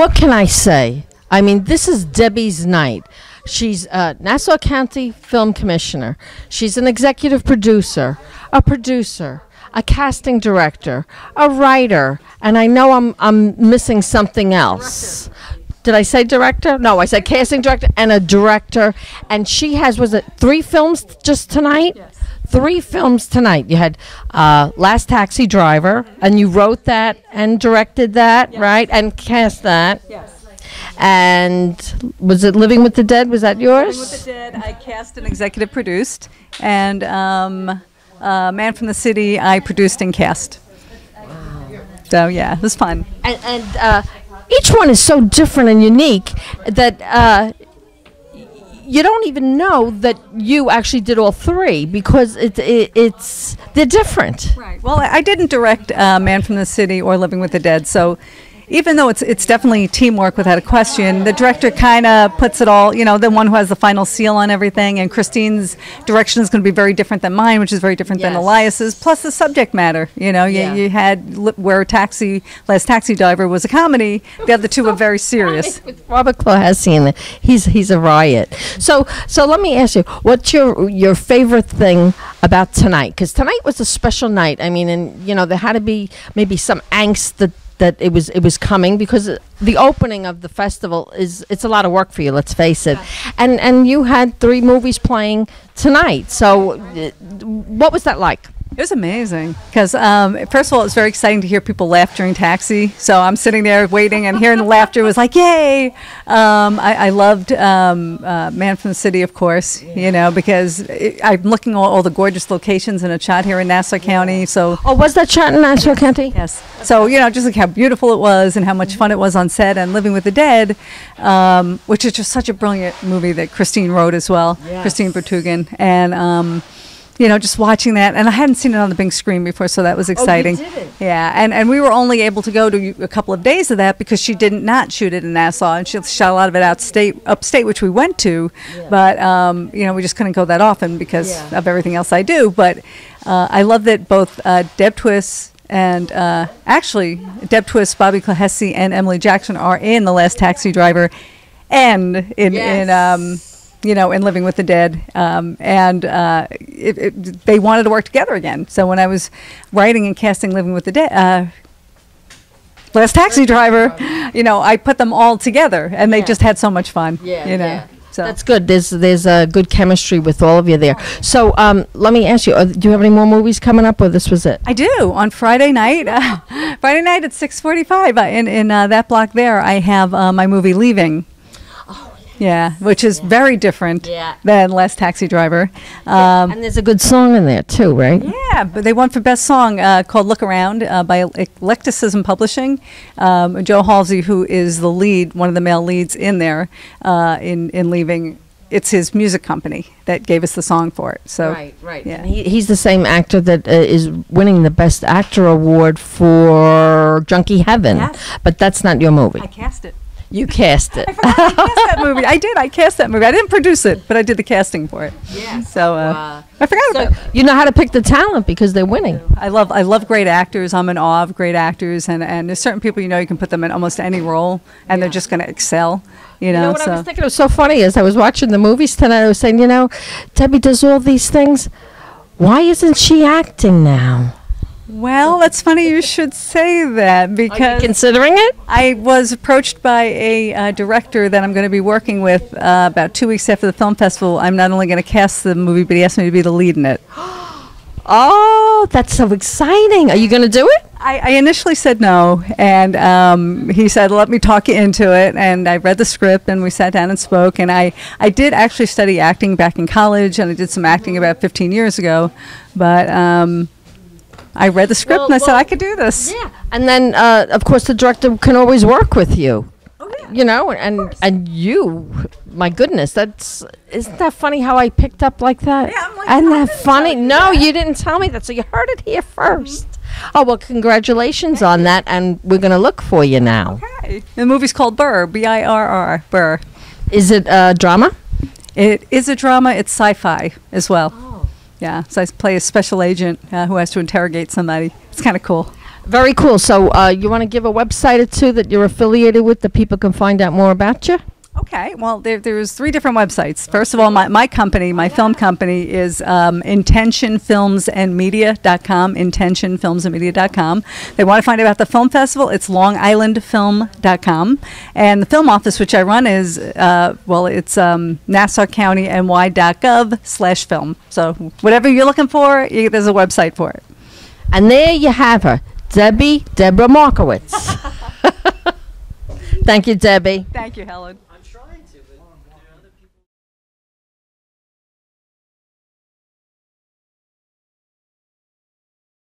what can I say? I mean, this is Debbie's night. She's a Nassau County Film Commissioner. She's an executive producer, a casting director, a writer, and I know I'm missing something else. Did I say director? No, I said casting director and a director. And she has, was it 3 films just tonight? Yes. 3 films tonight. You had Last Taxi Driver, and you wrote that and directed that, right? And cast that. Yes. And was it Living with the Dead? Was that yours? Living with the Dead, I cast and executive produced. And Man from the City, I produced and cast. Wow. So, yeah, it was fun. And each one is so different and unique that you don't even know that you actually did all 3 because they're different. Right. Well, I didn't direct Man from the City or Living with the Dead, so even though it's definitely teamwork without a question, the director kind of puts it all, you know, the one who has the final seal on everything, and Christine's direction is going to be very different than mine, which is very different than Elias's, plus the subject matter. You know, you had where Last Taxi Driver was a comedy, the other 2 were very serious. Robert Clohessy in it, he's a riot. So let me ask you, what's your favorite thing about tonight? Because tonight was a special night. I mean, and you know, there had to be maybe some angst that it was coming, because the opening of the festival it's a lot of work for you, let's face it. And you had 3 movies playing tonight. So what was that like? It was amazing because, first of all, it was very exciting to hear people laugh during Taxi. So I'm sitting there waiting and hearing the laughter was like, yay! I loved Man from the City, of course, you know, because I'm looking at all the gorgeous locations and it's shot here in Nassau County. So was that shot in Nassau County? Yes. So, you know, just like how beautiful it was and how much fun it was on set, and Living with the Dead, which is just such a brilliant movie that Christine wrote as well, Christine Bertugan. And you know, just watching that, and I hadn't seen it on the big screen before, so that was exciting. Oh, you didn't? Yeah, and we were only able to go to a couple of days of that because she did not shoot it in Nassau, and she shot a lot of it upstate, which we went to, but you know, we just couldn't go that often because of everything else I do. But I love that both Deb Twist and actually Deb Twist, Bobby Clohessy, and Emily Jackson are in The Last Taxi Driver, and in you know, in Living with the Dead, and they wanted to work together again. So when I was writing and casting Living with the Dead, Last Taxi Driver, you know, I put them all together, and they just had so much fun. You know, so that's good. There's a good chemistry with all of you there. So let me ask you, do you have any more movies coming up, or this was it? I do. On Friday night, Friday night at 6:45 in that block there, I have my movie Leaving. Yeah, which is very different than Last Taxi Driver. And there's a good song in there too, right? Yeah, but they won for Best Song called Look Around by Eclecticism Publishing. Joe Halsey, who is the lead, one of the male leads in there in Leaving, it's his music company that gave us the song for it. So right. Yeah. And he's the same actor that is winning the Best Actor award for Junkie Heaven, but that's not your movie. I cast it. You cast it. I forgot I cast that movie. I did. I cast that movie. I didn't produce it, but I did the casting for it. Yeah. So I forgot about it. You know how to pick the talent because they're winning. I love great actors. I'm in awe of great actors, and there's certain people, you know, you can put them in almost any role, and they're just going to excel. You know what I was thinking was so funny as I was watching the movies tonight. I was saying, you know, Debbie does all these things. Why isn't she acting now? Well, that's funny you should say that, because are you considering it? I was approached by a director that I'm going to be working with about 2 weeks after the film festival. I'm not only going to cast the movie, but he asked me to be the lead in it. Oh, that's so exciting. Are you going to do it? I initially said no, and he said, let me talk you into it, and I read the script, and we sat down and spoke, and I did actually study acting back in college, and I did some acting about 15 years ago, but I read the script and I said I could do this. Yeah, and then of course the director can always work with you. Oh yeah. You know, and you, my goodness, isn't that funny how I picked up like that? Yeah, I'm like, isn't that funny? No, you didn't tell me that, so you heard it here first. Oh well, congratulations on that, and we're gonna look for you now. Okay. The movie's called Burr, B-I-R-R, Burr. Is it a drama? It is a drama. It's sci-fi as well. Yeah, so I play a special agent who has to interrogate somebody. It's kind of cool. Very cool. So you want to give a website or two that you're affiliated with that people can find out more about you? Okay, well, there's 3 different websites. First of all, my company, my film company is intentionfilmsandmedia.com, intentionfilmsandmedia.com. They want to find out about the film festival, it's longislandfilm.com. And the film office, which I run, is, it's nassaucountiny.ny.gov/film. So whatever you're looking for, there's a website for it. And there you have her, Deborah Markowitz. Thank you, Debbie. Thank you, Helen.